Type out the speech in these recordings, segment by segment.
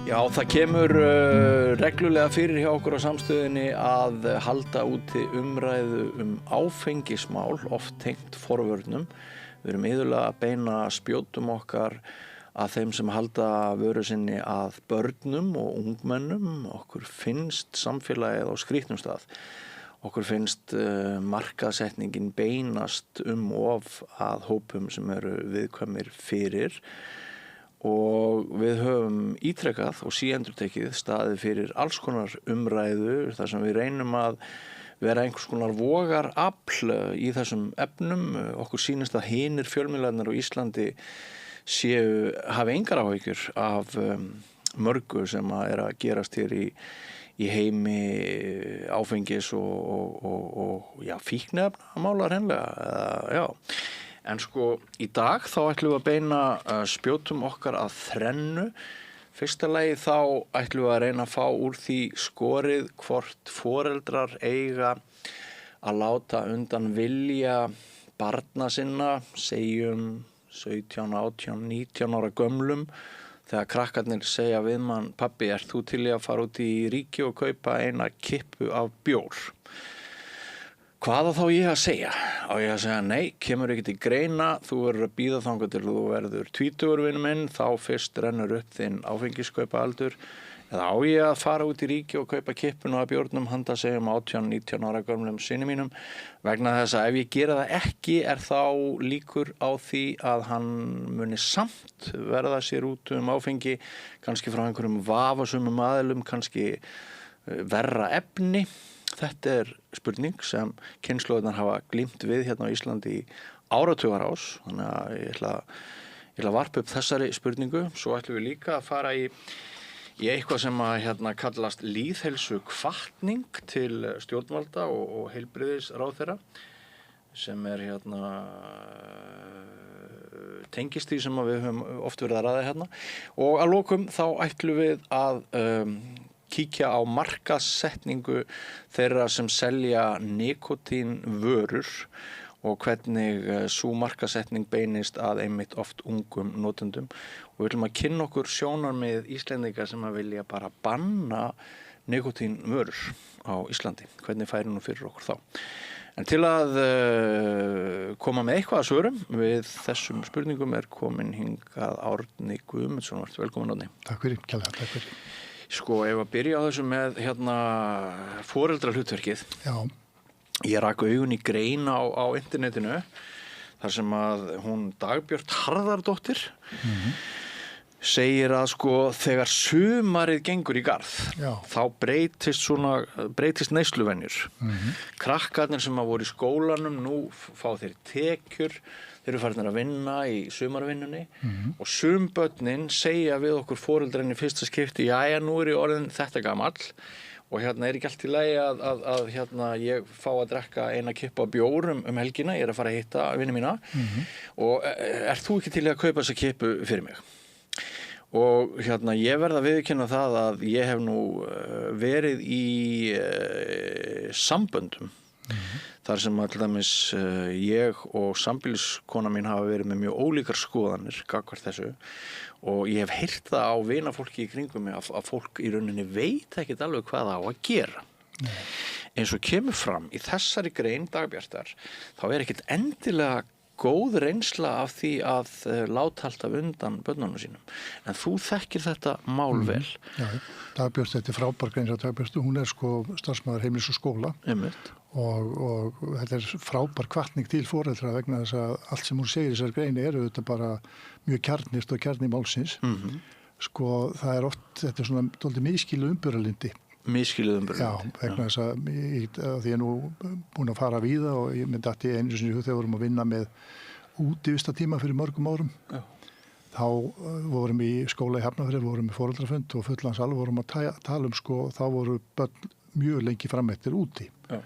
Já, það kemur reglulega fyrir hjá okkur á samstöðinni að halda úti umræðu áfengismál, oft tengt forvörnum. Við erum iðulega að beina spjótum okkar að þeim sem halda vöru sinni að börnum og ungmennum. Okkur finnst samfélagið á skrýtnum stað. Okkur finnst markaðssetningin beinast of að hópum sem eru viðkvæmir fyrir. Og við höfum ítrekað og síendurtekið staðið fyrir alls konar umræðu þar sem við reynum að vera einhvers konar vogarafl í þessum efnum. Okkur sýnist að hinir fjölmiðlarnir á Íslandi hafi engar áhyggjur af mörgu sem að gerast hér í heimi áfengis og fíkniefnamála hreinlega, já. En í dag þá ætlum við að beina spjótum okkar að þrennu. Fyrsta lagi þá ætlum við að reyna að fá úr því skorið hvort foreldrar eiga að láta undan vilja barna sinna, segjum 17, 18, 19 ára gömlum, þegar krakkarnir segja við mann, pabbi, ert þú til í að fara út í ríki og kaupa eina kippu af bjór? Hvað á þá ég að segja? Á ég að segja nei, kemur ekki til greina, þú verður að bíða þangað til þú verður 20 vinur minn, þá fyrst rennur upp þinn áfengiskaupaaldur, eða á ég að fara út í ríki og kaupa kippuna af bjórnum handa segjum 18, 19 ára gömlum syni mínum, vegna þess að ef ég gera það ekki þá líkur á því að hann muni samt verða sér út áfengi, kannski frá einhverjum vafasumum aðilum, kannski verra efni. Þetta spurning sem kynslóðirnar hafa glímt við hérna á Íslandi í áratugarás, þannig að ég ætla að varpa upp þessari spurningu. Svo ætlum við líka að fara í eitthvað sem að kallast lýðheilsuhvatning til stjórnvalda og heilbrigðisráðherra, sem tengist því sem við höfum oft verið að ræða hérna. Og að lokum þá ætlum við að kíkja á markaðssetningu þeirra sem selja nikótínvörur og hvernig sú markaðssetning beinist að einmitt oft ungum notendum. Og við viljum að kynna okkur sjónarmið Íslendinga sem að vilja bara banna nikótínvörur á Íslandi. Hvernig færi nú fyrir okkur þá? En til að koma með eitthvað að svörum við þessum spurningum komin hingað Árni Guðmundsson. Velkomin, Árni. Takk fyrir, kærlega, takk fyrir. Ef að byrja á þessu með foreldrahlutverkið. Já. Ég rak augun í grein á internetinu þar sem að hún Dagbjört Harðardóttir segir að þegar sumarið gengur í garð, þá breytist neysluvenjur. Krakkarnir sem að voru í skólanum, nú fá þeir tekjur, þeir eru farin að vinna í sumarvinnunni og sum börnin segja við okkur foreldrar í fyrsta skipti, jæja, nú ég orðin þetta gamall og ekki allt í lagi að ég fá að drekka eina kippu af bjór helgina, ég að fara að hitta vini mína og þú ekki til að kaupa þessa kippu fyrir mig? Og ég verð að viðurkenna það að ég hef nú verið í samböndum þar sem til dæmis ég og sambýliskona mín hafa verið með mjög ólíkar skoðanir gagnvart þessu og ég hef heyrt það á vinafólki í kringum mig að fólk í rauninni veit ekkert alveg hvað það á að gera. Eins og kemur fram í þessari grein Dagbjartar, þá ekkert endilega góð reynsla af því að láta alltaf undan börnunum sínum. En þú þekkir þetta mál vel. Já, Dagbjört, þetta frábær grein hjá Dagbjörtu, hún starfsmaður heimilis og skóla. Einmitt. Og þetta frábær hvatning til foreldra vegna þess að allt sem hún segir í þessari greini þetta bara mjög kjarnist og kjarni málsins. Það oft, þetta svona dálítið misskilu umbyrralindi. Misskiluð umbyrralindi. Já, vegna þess að því ég nú búin að fara víða og ég myndi að einu sinni þegar við vorum að vinna með útivistatíma fyrir mörgum árum. Já. Þá vorum í skóla í Hafnarfirði, vorum í foreldrafund og fullans alveg vorum að tala þá voru börn mjög lengi fram eftir úti. Já.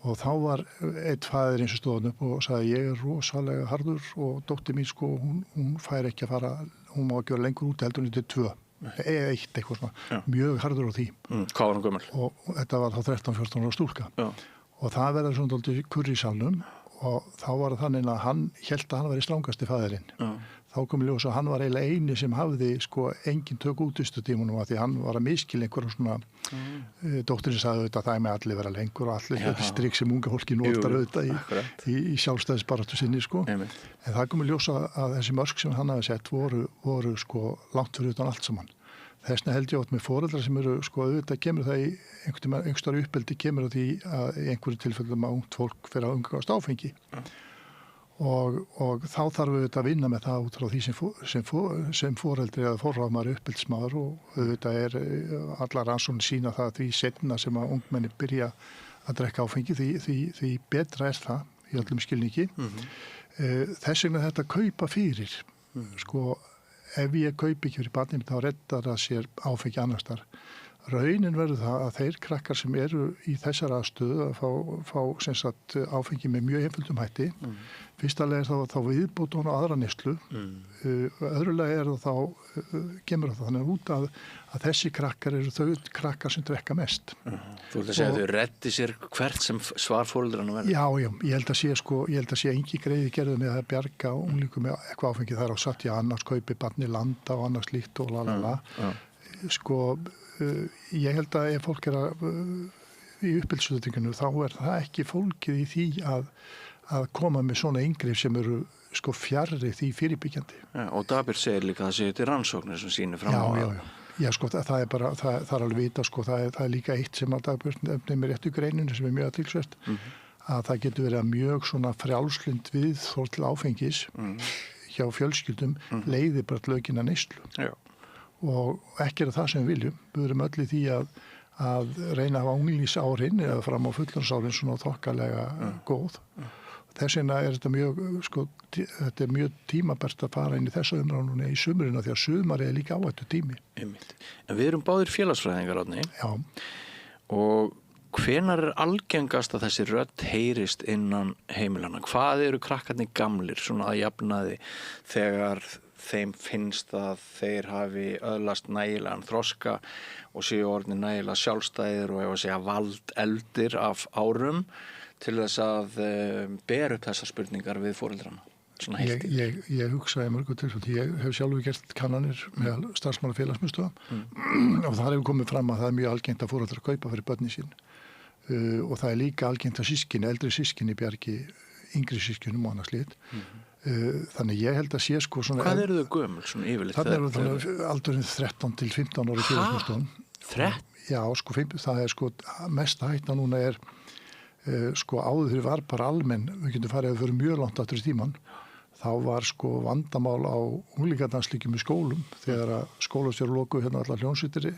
Og þá var einn faðir eins og stóðan upp og sagði ég rosalega harður og dóttir mín hún fær ekki að fara, hún má ekki vera lengur úti heldur en til 2. Eða eitt eitthvað svona, mjög harður á því. Hvað var hann gömul? Og þetta var þá 13-14 ára stúlka. Já. Og það verður svona dálítið kurr í salnum og þá var það þannig að hann hélt að hann væri strangasti faðirinn. Þá kom í ljós að hann var eiginlega eini sem hafði sko engin tök útvistatímanum af því hann var að miskilja einhverjum svona dóttirinn sagði auðvitað að það með allir vera lengur og allir þetta strik sem unga fólki notar auðvitað í sjálfstæðisbaráttu sinni sko. En það kom í ljós að þessi mörk sem hann hafi sett voru sko langt fyrir utan allt saman. Þessna held ég átt með foreldrar sem eru sko auðvitað kemur það í einhverjum uppeldi kemur það því að í einhverju tilfellum að ungt fólk fyrir að umgangast áfengi. Og þá þarf við að vinna með það út frá því sem foreldri eða forráðamaður uppeldismaður og auðvitað allar rannsóknir sýna það því seinna sem að ungmenni byrja að drekka áfengi því betra það í öllum skilningi. Þess vegna þetta kaupa fyrir. Sko, ef ég kaupi ekki fyrir barnið þá reddar það sér áfengi annars þar. Raunin verður það að þeir krakkar sem eru í þessar aðstöðu að fá sem sagt áfengi með mjög einföldum hætti. Fyrstalega þá viðbótun og aðra neyslu. Öðrulega kemur það þannig út að þessi krakkar eru þau krakkar sem drekka mest. Þú vilt að segja að þau reddi sér hvert sem svar foreldranna verður? Já, ég held að sé engin greiði gerðu með að bjarga unglingum með eitthvað áfengi þar á satt annars kaupi barni landa og annars líkt og lalala. Sko, ég held að ef fólk í uppbyldsuttinginu þá það ekki fólkið í því að koma með svona inngrip sem eru sko fjarri því fyrirbyggjandi. Og Dagbjörn segir líka að það séu til rannsóknir sem sýnir fram á Já, sko, það bara, það alveg vita, sko, það líka eitt sem að Dagbjörn nefnir með réttu greininu sem mjög athyglisvert, að það getur verið mjög svona frjálslynd viðhorf til áfengis hjá fjölskyldum leiðir bara til aukinna neyslu. Já. Og ekki það sem við viljum. Við erum öll í því að reyna að hafa unglingsárin eða fram á fullorðinsárin svona þokkalega góð. Þess vegna þetta mjög tímabært að fara inn í þessa umræðuna í sumrinu því að sumari líka áhættu tími. En við erum báðir félagsfræðingar, Árni. Já. Og hvenær algengast að þessi rödd heyrist innan heimilana? Hvað eru krakkarnir gamlir svona að jafnaði þegar þeim finnst að þeir hafi öðlast nægilegan þroska og séu orðnir nægilega sjálfstæðir og ef að segja valdeldir af árum til þess að bera upp þessar spurningar við foreldrana. Ég hugsaði mörgu tilfelli. Ég hef sjálfur gert kannanir með starfsmanna félagsmiðstöða og það hefur komið fram að það mjög algengt að foreldrar kaupa fyrir börnin sín og það líka algengt að sískinni, eldri sískinni bjargi yngri sískinum og annars lit. Þannig ég held að sé sko svona... Hvað eru þau gömul svona yfirleitt? Þannig eru aldurinn 13 til 15 ára í félagsmiðstöðum. 13? Já, sko, það sko mest hætta núna sko áður var bara almenn, við getum farið að fyrir mjög langt aftur í tíman, þá var sko vandamál á unglingadanslíkjum í skólum, þegar að skólastjórar lokuðu hérna allar hljónsveitir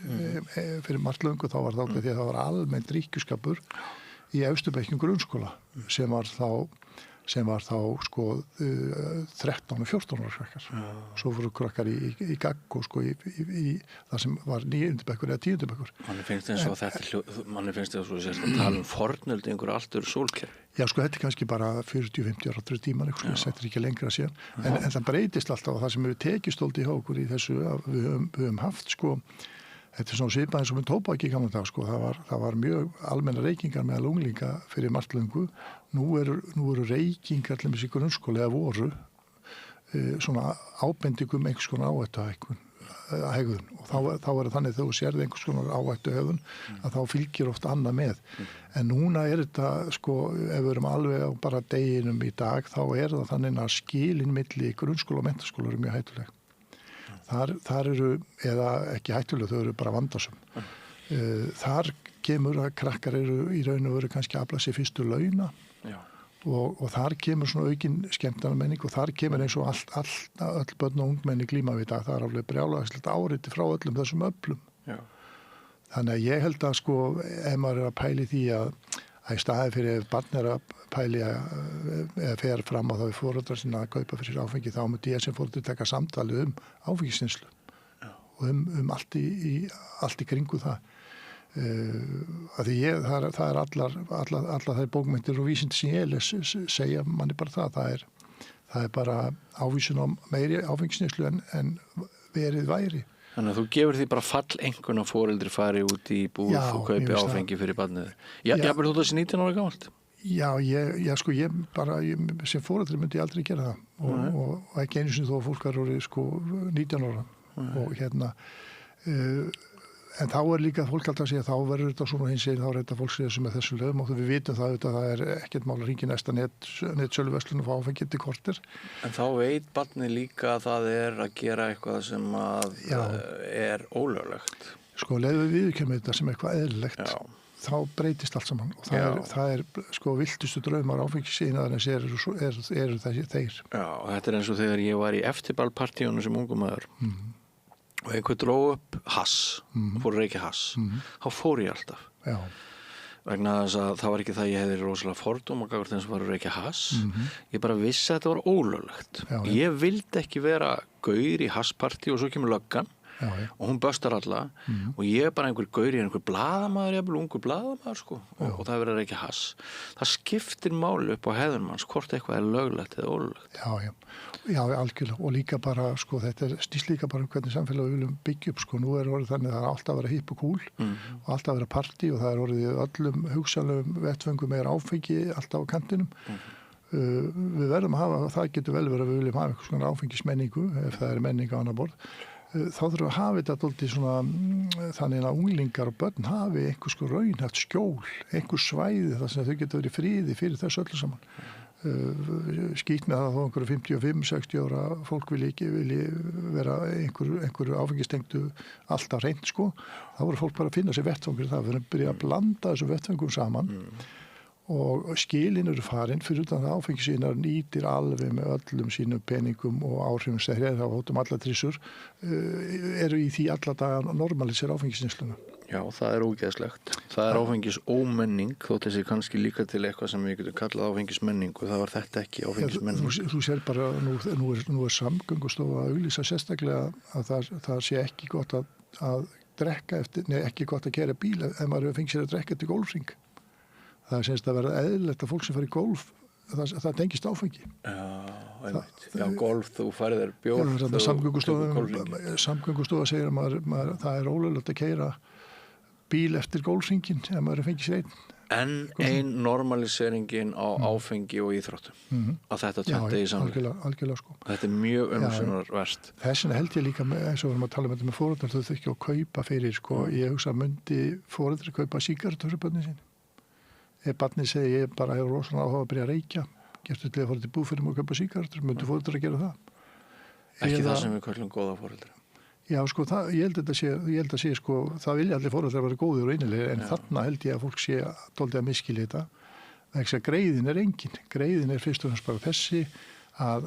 fyrir margt löngu, þá var það því að það var almenn drykkjuskapur í efstu bekkjum grunnskóla sem var þá sko 13 og 14 ára krakkar. Svo voru krakkar í gagg og sko í það sem var 9. bekkur eða 10. bekkur. Manni finnst eins og manni finnst eins og sérst að tala fornöld í einhverju allt öðru sólkerfi. Já, sko þetta kannski bara 40-50 ára aftur í tíman, þetta ekki lengra síðan. En það breytist alltaf og það sem hefur tekistóldi hjá okkur í þessu að við höfum haft sko þetta svona svipað eins og með tóbaki í gamla dag, sko. Það var mjög almenna reykingar meðal unglinga fyrir margt löngu. Nú eru reykingar til þess í grunnskóla eða voru svona ábendingum einhvers konar áhættuhegðun. Og þá er þannig þegar þú sérð einhvers konar áhættuhegðun að þá fylgir oft annað með. En núna þetta, sko, ef við erum alveg á bara deginum í dag, þá það þannig að skilin milli grunnskóla og menntaskóla eru mjög hættuleg. Þar eru, eða ekki hættulega, þau eru bara vandasum. Þar kemur að krakkar eru í raun og veru kannski að afla sér fyrstu launa og þar kemur svona aukin skemmtanamenning og þar kemur eins og öll börn og ungmenni glíma við dag. Það alveg brjálæðislegt áriti frá öllum þessum öflum. Já. Þannig að ég held að sko, ef maður að pæli því að í staði fyrir ef barn að pæli eða fer fram á það við foreldrar sinna að kaupa fyrir áfengi, þá myndi ég sem foreldri taka samtalið áfengisneyslu og allt í kringu það. Af því það allar þær bókmenntir og vísindi sem ég les segja manni bara það er bara ávísun á meiri áfengisneyslu en verið væri. Þannig að þú gefur því bara fall einhvern að foreldri fari út í búð og kaupi áfengi fyrir barnið. Jafnvel þú þessi 19 ára gamalt? Já, ég sem foreldri myndi ég aldrei gera það og ekki einu sinni þó að fólk var orðið 19 ára og en þá líka fólk alltaf að segja þá verður þetta svona hins eginn, þá þetta fólk segja sem þessum lögum og við vitum það að það ekkert mál að ringi næsta netsöluverslun og fá áfengi til korter. En þá veit barnið líka að það að gera eitthvað sem að ólöglegt. Leiðu við viðurkennum þetta sem eitthvað eðlilegt, þá breytist allt saman og það viltustu draumar áfengisiðnaðarins eru þeir. Já, þetta eins og þegar ég var í eftirballpartíunum sem ungum maður. Og einhver dró upp hass, fór að reykja hass, þá fór ég alltaf. Já. Vegna þess að það var ekki það ég hefði rosalega fordóma gagnvart þeim sem var að reykja hass. Ég bara vissi að þetta var ólöglegt. Ég vildi ekki vera gaur í hasspartí og svo kemur löggan og hún böstar alla og ég bara einhver gaur í einhver blaðamaður, ungur blaðamaður og það verið að reykja hass. Það skiptir máli upp á hegðun manns hvort eitthvað löglegt eða ólöglegt. Já, algjörlega og líka bara, þetta snýst líka bara hvernig samfélag við viljum byggja upp, nú orðið þannig að það alltaf að vera hipp og cool og alltaf að vera partí og það orðið öllum hugsanlegum vettföngum áfengi alltaf á kantinum. Við verðum að hafa, það getur vel verið að við viljum hafa eitthvað svona áfengismenningu ef það menning á annað borð. Þá þurfum við að hafa þetta dálítið svona þannig að unglingar og börn hafi einhvers raunhæft skjól, einhvers svæði þar sem þau geta verið í friði fyrir þessu öllu saman. Skýtt með það þó einhverju 55-60 ára fólk vilji vera einhverju áfengistengdu alltaf reynd þá voru fólk bara að finna sér vettfangur það, við erum að byrja að blanda þessu vettfangum saman og skilin eru farin fyrir utan það áfengisínar nýtir alveg með öllum sínum peningum og áhrifum sem það hóttum alla trissur eru í því alla daga normalisera áfengisneysluna. Já, það ógeðslegt. Það áfengisómenning þótt þessi kannski líka til eitthvað sem við getum kallað áfengismenningu, það var þetta ekki áfengismenning. Þú sér bara, nú Samgöngustofa að auglýsa sérstaklega að það sé ekki gott að drekka ekki gott að keyra bíl ef maður fengið sér að drekka til gólfring. Það semst að vera eðlilegt að fólk sem fær í golf, það tengist áfengi. Já, golf, þú færið þér bjór. Samgöngustofa segir að það ólöglegt að keyra bíl eftir golfringin ef maður fengið sér einn. En ein normaliseringin á áfengi og íþróttum. Að þetta tventi í samfélag. Algjörlega. Þetta mjög umsjónarvert. Þessina held ég líka með, eins og við erum að tala um þetta með foreldrar, þau þurfi ekki að kaupa fyrir, ég hugsa að myndi foreldrar kaupa sígarettur fyrir börnin sín. Ef barnið segi ég bara hefur rosalega áhuga að byrja að reykja, gertu til að fara til búfyrir og kaupa sígarettur, myndu foreldrar að gera það? Ekki það sem við kallum góða foreldra. Já, ég held að sé, það vilja allir foreldrar vera góðir og einilegir, en þarna held ég að fólk sé dálítið að miskilja þetta. Þess að greiðin engin. Greiðin fyrst og fremst bara þessi að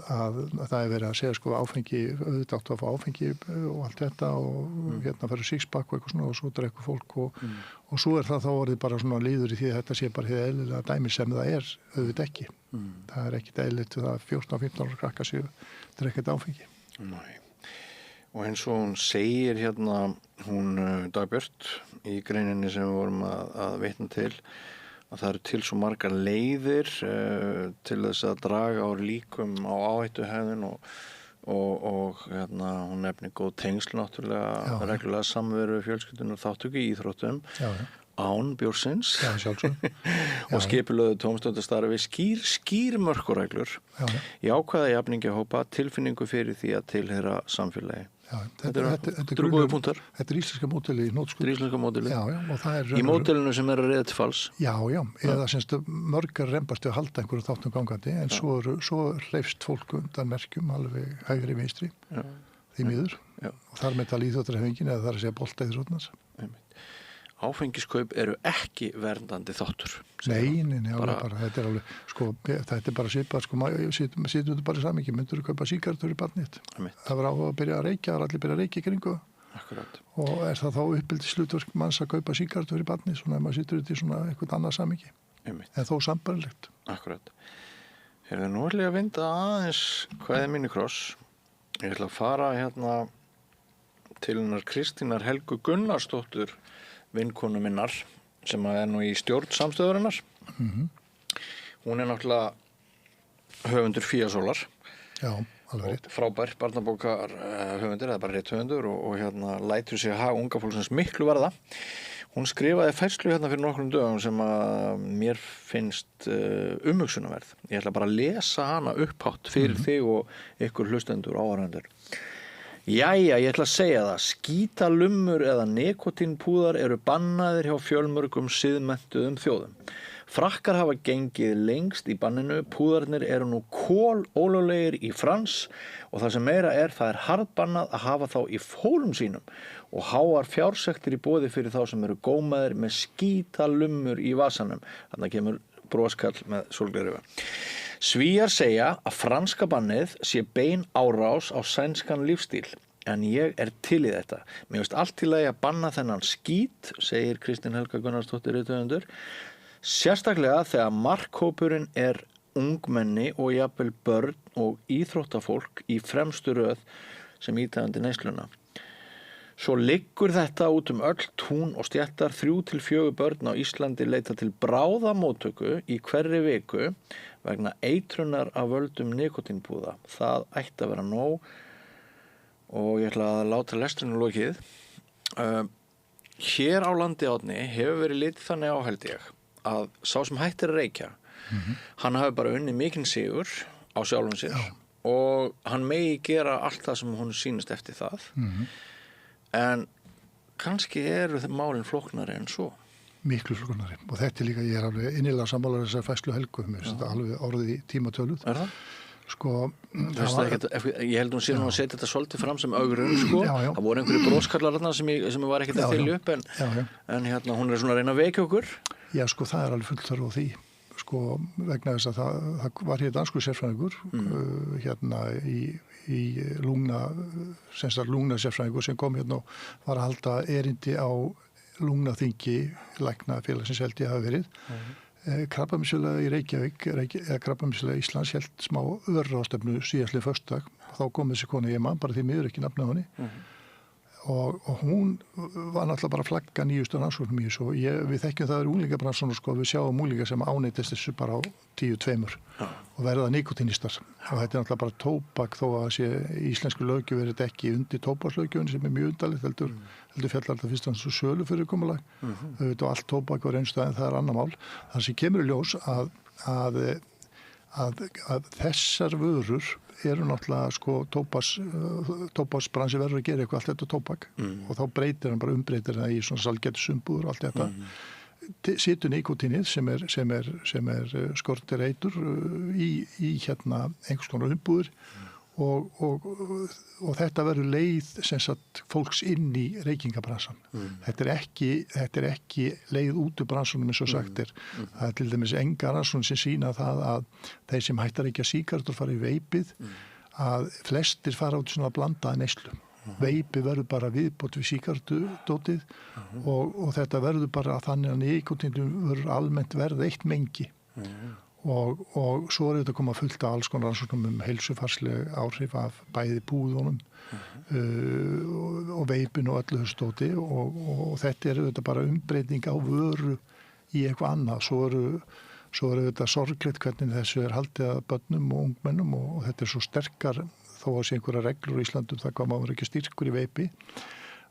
það verið að segja áfengi, auðvitað áttu að fá áfengi og allt þetta og hérna fyrir sixpack og eitthvað svona og svo drekkur fólk og svo það þá orðið bara svona liður í því að þetta sé bara hefði eðlilega dæmi sem það auðvitað ekki. Það ekkit eðlilegt það 14-15 ára krakka séu drekkið áfengi. Nei. Og eins og hún segir hérna, hún Dagbjört í greininni sem við vorum að vitna til, að það eru til svo margar leiðir til þess að draga úr líkum á áhættuhegðun og hérna, hún nefnir góð tengsl náttúrulega, reglulega samveru fjölskyldunum þáttöku í íþróttum, án bjórsins og skipulögðu tómstundastarfi skýr mörkureglur, jákvæða jafningjahópa, tilfinningu fyrir því að tilheyra samfélagi. Þetta er góða punktar. Þetta íslenska módeli í nótskuld. Íslenska módeli. Og það í módelinu sem að reiða til falls. Já, eða semst mörgar rembast að halda einhverju þáttum gangandi, en svo hleyfst fólk undan merkjum alveg hægri vinstri, því miður. Og þar með tala íþróttarhreyfingin eða þar að segja boltaíþróttarnar. Áfengiskaup eru ekki verndandi þáttur. Nei, bara þetta er alveg, þetta er bara svipað, sittum þetta bara í samhengi, myndur þú kaupa sígarettur í barnið? Það var áhuga að byrja að reykja, það var allir byrja að reykja í kringu. Akkurat. Og það þá uppbyldishlutverk manns að kaupa sígarettur í barnið, svona ef maður situr þetta í svona eitthvað annað samhengi. En þó sambarlegt. Akkurat. Nú ætla ég að vinda aðeins kvæði minni kross. Ég ætla að fara hérna til hennar Kristínar Helgu Gunnarsdóttur, vinkonu minnar, sem nú í stjórn samstöðurinnar. Hún náttúrulega höfundur Fíasólar. Já, alveg rétt. Frábær barnabókar höfundur, eða bara rithöfundur og hérna lætur sig hag unga fólksins miklu verða. Hún skrifaði færslu hérna fyrir nokkrum dögum sem að mér finnst umhugsunarverð. Ég ætla bara að lesa hana upphátt fyrir þig og ykkur hlustendur áhorfendur. Jæja, ég ætla að segja það. Skítalummur eða nikotínpúðar eru bannaðir hjá fjölmörgum siðmenntuðum þjóðum. Frakkar hafa gengið lengst í banninu, púðarnir eru nú kolólöglegir í Frans og það sem meira það er harðbannað að hafa þá í fórum sínum og háar fjársektir í boði fyrir þá sem eru gómaðir með skítalummur í vasanum. Þannig kemur broskall með sólglerauga. Svíar segja að franska bannið sé bein árás á sænskan lífstíl. En ég til í þetta. Mér finnst allt í lagi að banna þennan skít, segir Kristín Helga Gunnarsdóttir rithöfundur. Sérstaklega þegar markhópurinn ungmenni og jafnvel börn og íþróttafólk í fremstu röð sem ítægandi neysluna. Svo liggur þetta út öll tún og stéttar 3 til 4 börn á Íslandi leita til bráðamóttöku í hverri viku vegna eitrunar af völdum nikotínpúða. Það ætti að vera nóg og ég ætla að láta lesturinn lokið. Hér á landi Árni hefur verið litið þannig á held ég að sá sem hættir að reykja, hann hafi bara unnið mikinn sigur á sjálfum sér og hann megi gera allt það sem hún sýnist eftir það. En kannski eru málin flóknari en svo. Miklu flóknari. Og þetta líka, ég alveg innilega sammála þessar færslu Helgu, mér finnst þetta alveg orðið í tímatöluð. Það? Sko, ég held hún síðan að setja þetta svolítið fram sem ögrun, sko. Já. Það voru einhverju broskallar þarna sem ég var ekkert að þylja upp, en hérna hún svona að reyna að vekja okkur. Já, sko, það alveg fullt þörf á því. Sko, vegna þess að það var hér danskur sérfræðingur, hérna í lungna sérfræðingur sem kom hérna og var að halda erindi á lungnaþingi lækna félagsins held ég hafi verið. Krabbameinsfélagið í Reykjavík, eða Krabbameinsfélagið Íslands held smá örráðstefnu síðastliðinn föstudag. Þá kom þessi kona ég man bara því miður ekki nafnið á henni. Og hún var náttúrulega bara að flagga nýjustu rannsóknum í þessu og við þekkjum það unglingabransann og sko við sjáum unglingar sem áneytist þessu bara á 10-2 og verða nikotínistar og þetta náttúrulega bara tóbak þó að sé íslensku löggjöf verið ekki undir tóbakslöggjöfin sem mjög undarlegt heldur fjallar þetta fyrst og svo sölu fyrirkomulag og allt tóbak var einstað en það annar mál. Það sem kemur í ljós að þessar vörur eru náttúrulega sko tóbaksbransi verður að gera eitthvað allt þetta tóbak og þá breytir hann bara umbreytir það í svona salgetusumbúður og allt þetta situr nikotínið sem er skortir eitur í hérna einhvers konar umbúður og þetta verður leið sem sagt fólks inn í reykingabransan. Þetta er ekki leið út úr bransunum eins og sagt það til dæmis enga rannsókn sem sýna það að þeir sem hættar ekki að sígarettur fara í veipið að flestir fara út svona blandaða neyslu. Veipið verður bara viðbót við sígarettudótið og þetta verður bara þannig að nikotínum verður almennt verð eitt mengi. Og svo þetta koma fullt af alls konar rannsóknum heilsufarsleg áhrif af bæði púðunum og veipinu og öllu þessu dóti og þetta þetta bara umbreyting á vöru í eitthvað annað. Svo þetta sorglegt hvernig þessu haldið að börnum og ungmennum og þetta svo sterkar þó að sé einhverja reglur í Íslandum það hvað maður ekki styrkur í veipi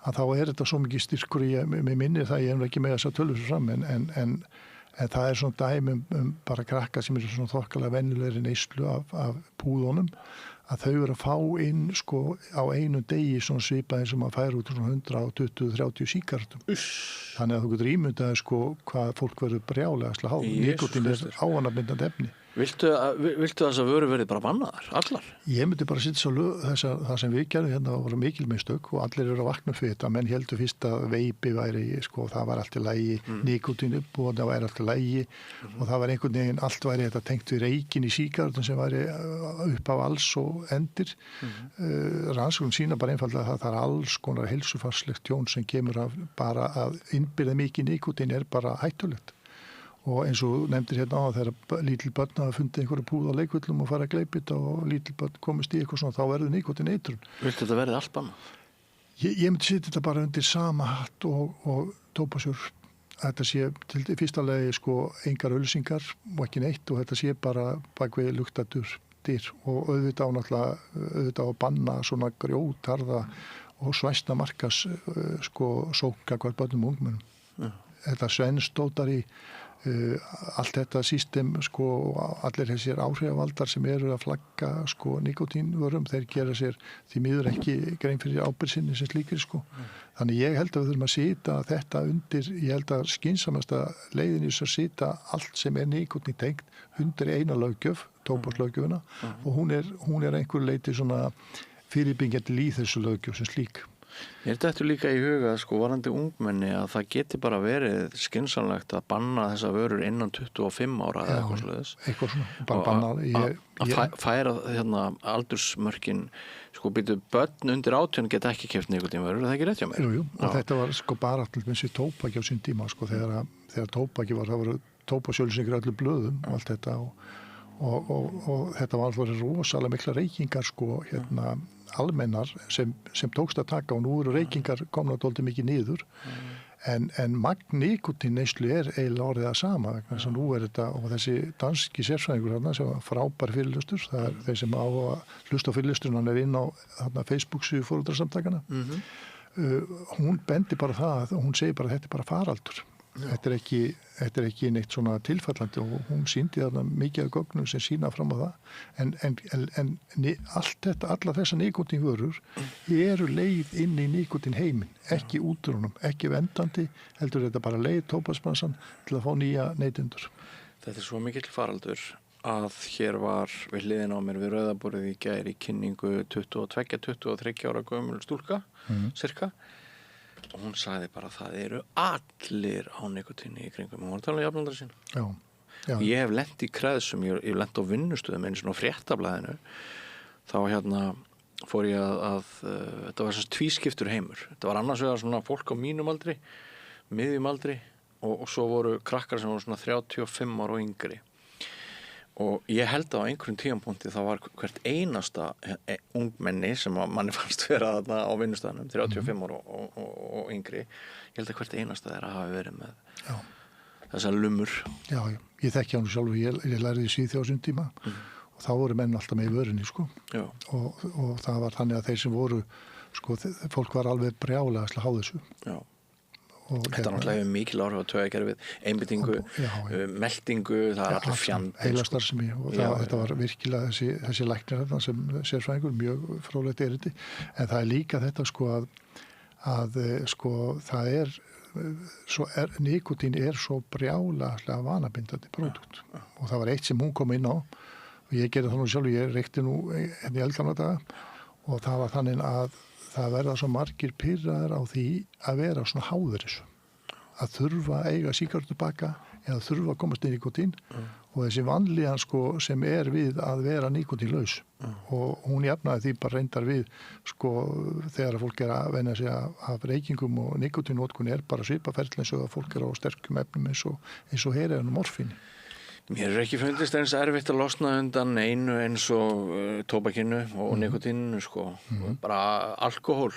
að þá þetta svo mikið styrkur með minni það ég ekki með þess að tölur svo fram en það svona dæmi bara krakka sem svona þokkalega venjulegri neyslu af púðunum að þau eru að fá inn sko á einu degi svona svipað eins og maður fær út svona 120-30 sígarettum. Þannig að þú getur ímyndað sko hvað fólk verður brjálega slá. Nikotín ávanabindandi efni. Viltu þess að vöru verið bara bannaðar, allar? Ég myndi bara sitja það sem við gerðum hérna voru mikil mistök og allir eru að vakna fyrir þetta, menn heldur fyrst að veipi væri, sko, það var allt í lagi, nikotín uppbúið, það væri allt í lagi og það var einhvern veginn, allt væri þetta tengt við reykinn í sígarettum sem væri upp af alls og endir. Rannsókn sína bara einfaldlega að það alls konar heilsufarslegt tjón sem kemur af bara að innbyrða mikið nikotín bara hættulegt. Og eins og nefndir hérna á þegar lítil börn hafa fundið einhverju púð á leikvöllum og fara að gleypa þetta og lítil börn komist í eitthvað svona, þá verður nikotín eitrun. Viltu þetta verið allt bannað? Ég myndi setja þetta bara undir sama hatt og tóbasjör. Þetta sé til fyrsta lagi sko engar auglýsingar og ekki neitt og þetta sé bara bak við luktadur fréttir og auðvitað að banna svona grjótarða og svæsna markas sóka hver börnum og ungmennum. Þetta svensdótari, allt þetta system, allir þessir áhrifavaldar sem eru að flagga nikotínvörum, þeir gera sér því miður ekki grein fyrir ábyrgð sinni sem slíkir. Þannig ég held að við þurfum að sita þetta undir, ég held að skynsamasta leiðin er að sita allt sem er nikotín tengt undir eina löggjöf, tóbakslöggjöfina, og hún er einhver leiti svona fyrirbyggjandi í þessu löggjöf sem slík. Mér dettur líka í huga, varandi ungmenni, að það geti bara verið skynsamlegt að banna þessa vörur innan 25 ára eða eitthvað svoleiðis. Eitthvað svona, bara banna. Að færa aldursmörkin, býtu börn undir 18 geta ekki keypt nikótínvörur, er það ekki rétt hjá mér? Jú, og þetta var bara alltaf eins og tóbaki á sín tíma, þegar tóbaki var, það voru tóbasjölusingar öllu blöðum og allt þetta og þetta var alltaf rosalega mikla reykingar almennar sem tókst að taka, og nú eru reykingar komna dálítið mikið niður en magn nikótín neyslu er eiginlega orðið að sama vegna þess að nú er þetta, og þessi danski sérfræðingur þarna sem var frábær fyrirlestur, það er þeir sem á að hlusta á fyrirlesturinn, hann er inn á Facebook-síðu foreldrasamtakana. Hún bendi bara það, hún segir bara að þetta er bara faraldur. Þetta er ekki neitt svona tilfallandi, og hún sýndi þarna mikið af gögnum sem sýna fram á það en allar þessar nikótínvörur eru leið inn í nikótínheiminn, ekki út úr honum, ekki vendandi, heldur þetta bara leið tóbaksbransan til að fá nýja neytendur. Þetta er svo mikill faraldur að hér var við hliðina á mér við Rauðaborðið í gær í kynningu 22-23 ára gömul stúlka, cirka. Og hún sagði bara að það eru allir á nikotíni í kringum. Hún var að tala um jafnaldra sína. Já. Ég hef lent í kreðsum, ég hef lent á vinnustöðum eins og á fréttablaðinu. Þá fór ég að þetta var svona tvískiptur heimur. Þetta var annars vegar svona fólk á mínum aldri, miðjum aldri og svo voru krakkar sem voru svona 35 ára og yngri. Og ég held að á einhverjum tímapunkti þá var hvert einasta ungmenni sem manni fannst vera þarna á vinnustæðanum, 35 ára og yngri, ég held að hvert einasta þeirra hafi verið með þessar lumur. Já, ég þekki hann sjálfur, ég lærði í Svíþjóð á þessum tíma og þá voru menn alltaf með í vörinni, og það var þannig að þeir sem voru, fólk var alveg brjálega á þessu. Já. Þetta er náttúrulega mikil áhrif á taugakerfið, einbeitingu, meldingu, það er allir fjandi. Heilastarfsemi, og þetta var virkilega þessi læknir þarna sem sérfræðingur, mjög fróðlegt erindi. En það er líka þetta að nikótín er svo brjálega vanabindandi pródukt. Og það var eitt sem hún kom inn á, og ég gerði það nú sjálf, ég reykti nú í eldgamla daga, og það var þannig að það verða svo margir pirraðir á því að vera svona háður þessu. Að þurfa að eiga sígarettubakka eða þurfa að komast í nikótín og þessi vanlíðan sem er við að vera nikótínlaus. Og hún jafnaði því bara reyndar við þegar fólk er að venja sig af reykingum, og nikótínnotkun er bara svipaferðl eins og að fólk er á sterkum efnum eins og heroín og morfíni. Mér er ekki fundist eins erfitt að losna undan einu eins og tóbakinu og nikotíninu, bara alkohól,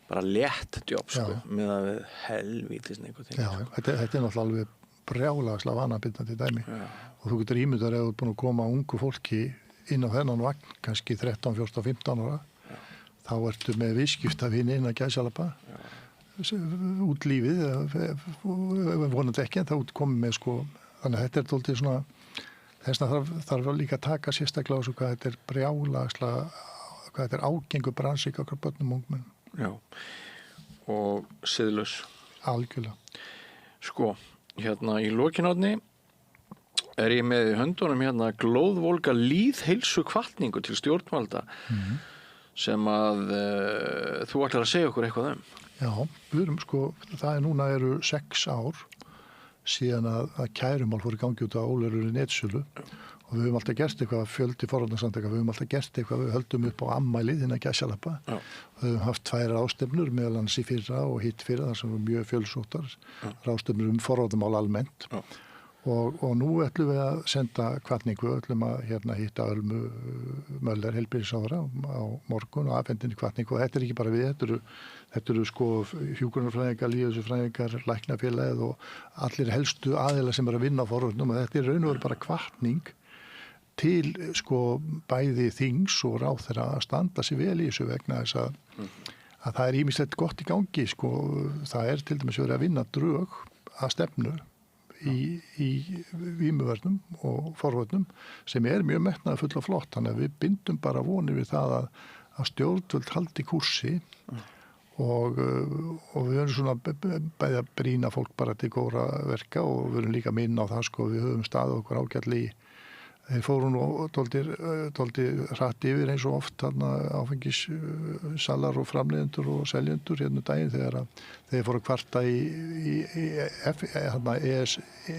bara létt djóp, með að við helvítis nikotín. Já, þetta er náttúrulega alveg brjálagslega vanabindandi dæmi. Og þú getur ímyndar ef þú ert búin að koma ungu fólki inn á þennan vagn, kannski 13, 14, 15 ára, þá ertu með viðskiptavini inn að gæsalappa, út lífið, vonandi ekki, en þá komið með þannig að þetta er dálítið svona, þessna þarf líka að taka sérstaklega á svo hvað þetta er brjálagslega, hvað þetta er ágengur bransi í okkar börnum og ungmennum. Já, og siðlaus. Algjörlega. Í lokinátni er ég með í höndunum glóðvolga lýðheilsuhvatningu til stjórnvalda sem að þú ætlar að segja okkur eitthvað um. Já, við erum það núna eru 6 ár síðan að kærumál fór í gangi út á ólöglegri netsölu, og við höfum alltaf gert eitthvað, fjöldi forvarnasamtaka, við höfum alltaf gert eitthvað, við höldum upp á ammælið innan gæsalappa, og við höfum haft 2 ráðstefnur meðal annars í fyrra og hitt fyrra, þar sem voru mjög fjölsóttar ráðstefnur forvarnamál almennt. Og nú ætlum við að senda hvatningu, ætlum að hitta Ölmu Möller heilbrigðisráðherra á morgun og afhendinni hvatningu, og þetta er ekki bara við, þetta eru hjúkrunarfræðingar, lýðheilsufræðingar, læknafélagið og allir helstu aðilar sem eru að vinna á forvörnum, og þetta er raun og veru bara hvatning til sko bæði þings og ráðherra að standa sig vel í þessu vegna þess að það er ýmislegt gott í gangi sko, það er til dæmis verið að vinna drög að stefnu í vímuvörnum og forvörnum sem er mjög metnaðarfull og flott, þannig að við bindum bara vonir við það að stjórnvöld haldi kúrsi og við höfum svona bæði að brýna fólk bara til góðra verka og við höfum líka minna á það sko, við höfum staðið okkur ágætlega í. Þeir fóru nú dálítið hratt yfir eins og oft þarna áfengissalar og framleiðendur og seljendur hérna daginn þegar þeir fóru að kvarta í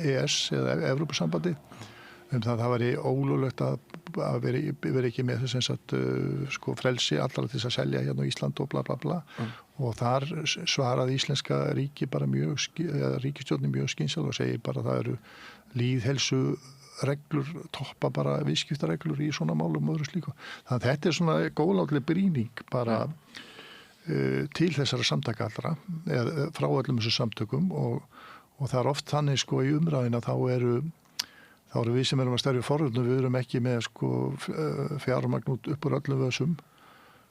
ES eða Evrópusambandi það væri ólöglegt að vera ekki með þess sko frelsi allar til þess að selja hérna á Ísland og bla bla bla og þar svaraði íslenska ríki bara ríkisstjórnin mjög skynsamlega og segir bara það eru lýðheilsu reglur, toppa bara viðskiptareglur í svona málum og öðru slíku. Þannig að þetta er svona góðlátleg brýning bara til þessara samtaka allra, eða frá öllum þessu samtökum og það er oft þannig sko í umræðina þá eru við sem erum að stærfi forvörnum, við erum ekki með sko fjármagn upp úr öllum vössum.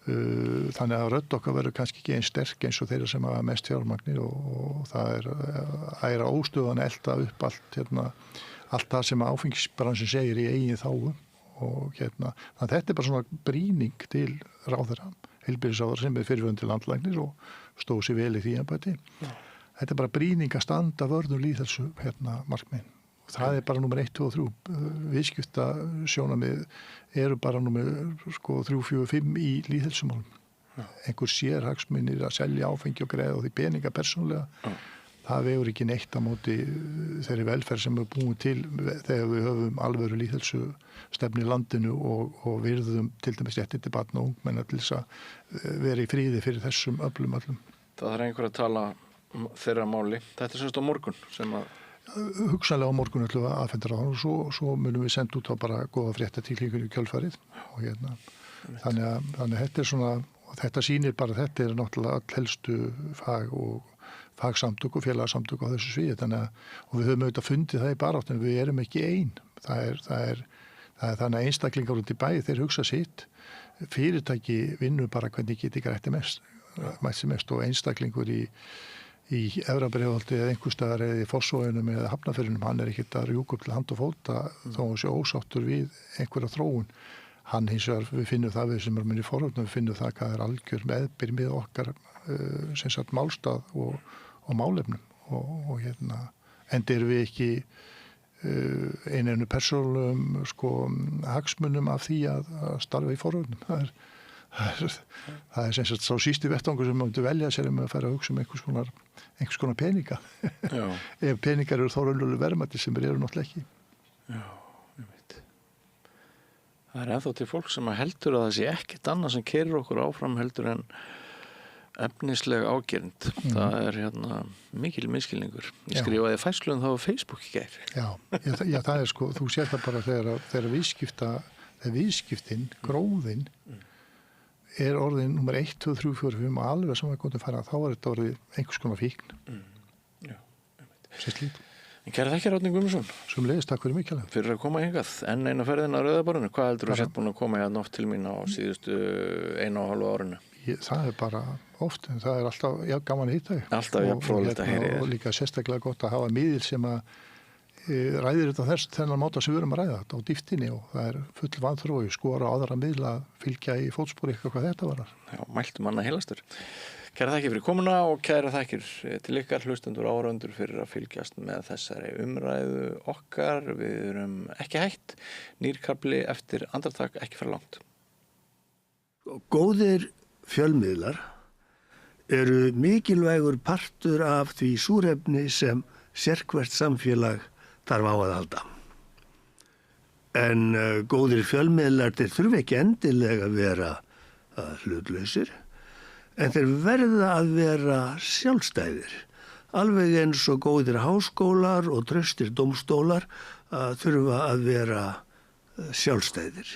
Þannig að rödd okkar verður kannski ekki eins sterk eins og þeirra sem hafa mest fjármagni og það er að óstöðan elta upp allt það sem áfengisbransin segir í eigin þágu og þannig að þetta er bara svona brýning til ráðherra, heilbrigðisráðherra sem er fyrrverandi landlæknir og stóð sér vel í því embætti. Þetta er bara brýning að standa vörð lýðheilsu markmiðin. Það er bara númer 1, 2 og 3. Viðskipta sjónarmið eru bara númer 3, 4, 5 í lýðheilsumálum. Einhver sérhagsmunir að selja áfengi og greiða og því peninga persónulega. Það vegur ekki neitt á móti þeirri velferð sem er búin til þegar við höfum alvöru lýðheilsu stefnu í landinu og virðum til dæmis réttindi barna og ungmenna til þess að vera í fríði fyrir þessum öllum. Það þarf einhver að tala þeirra máli. Þetta er semst á morgun sem að hugsanlega á morgun ætlum við að afhenda ráðherra og svo munum við senda út á bara góða fréttatilkynningu í kjölfarið og þannig að þetta er svona og þetta sýnir bara þetta er náttúrulega öll helstu fag og fagsamtök og félagsamtök á þessu sviði og við höfum auðvitað fundið það í baráttinu, við erum ekki ein. Það er þannig að einstaklingar út í bæ þeir hugsa sitt, fyrirtæki vinnur bara hvernig geti grætti mest og einstaklingur í Efra-Breiðholti eða einhvers staðar eða í Fossvoginum eða Hafnarfirðinum, hann er ekkert að rjúka upp til hand og fóta þó hann sé ósáttur við einhverja þróun. Hann hins vegar, við finnum það við sem erum í forhaldum, við finnum það hvað er algjör meðbyr með okkar sem sagt málstað og málefnum og enda erum við ekki einu persónulegum hagsmunum af því að starfa í forhaldum. Það er sem sagt sá sísti vettvangur sem maður velja sér að fara að hugsa einhvers konar peninga. Ef peningar eru þá raunveruleg verðmæti sem eru náttúrulega ekki. Já, ég veit. Það er ennþá til fólk sem heldur að það sé ekkert annað sem keyrir okkur áfram heldur en efnisleg ágernd. Það er mikil misskilningur. Ég skrifaði færslu þá á Facebook í gær. Já, það er sko, þú sér það bara þegar viðskiptin, gróðin er orðin nummer 1, 2, 3, 4, 5 og alveg sem við komum að fara, þá er þetta orðið einhvers konar fíkn. Já, ég veit. Sérslít. En kæra þakkir Árni Guðmundsson. Sömuleiðis, takk fyrir mikilvægt. Fyrir að koma hingað. Enn eina ferðin á Rauðaborinu. Hvað heldur þú sett búin að koma hérna oft til mín á síðustu 1,5 árinu? Það er bara oft, en það er alltaf gaman að hitta þig. Alltaf fróðlegt að heyra þér. Og líka sérstaklega gott að hafa miðil sem að ræðir þetta þennan máta sem við erum að ræða þetta á dýftinni og það er full vanþrói skora á aðra miðla að fylgja í fótspori eitthvað hvað þetta varar. Já, mæltum manna heilastur. Kæra þakkir fyrir komuna og kæra þakkir til ykkar hlustendur áhorfendur fyrir að fylgjast með þessari umræðu okkar. Við erum ekki hætt. Nýr kafli eftir andartak, ekki fara langt. Góðir fjölmiðlar eru mikilvægur partur af því súrefni sem sérhvert samfélag þarf á að halda. En góðir fjölmiðlar þeir þurfa ekki endilega að vera hlutlausir, en þeir verða að vera sjálfstæðir. Alveg eins og góðir háskólar og traustir dómstólar þurfa að vera sjálfstæðir.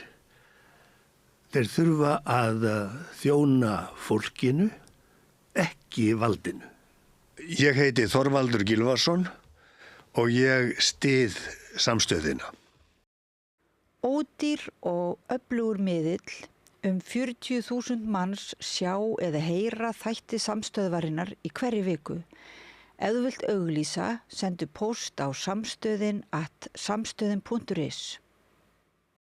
Þeir þurfa að þjóna fólkinu, ekki valdinu. Ég heiti Þorvaldur Gylfason og ég styð samstöðina. Ódýr og öflugur miðill, 40.000 manns sjá eða heyra þætti samstöðvarinnar í hverri viku. Ef þú vilt auglýsa, sendu póst á samstöðin@samstöðin.is.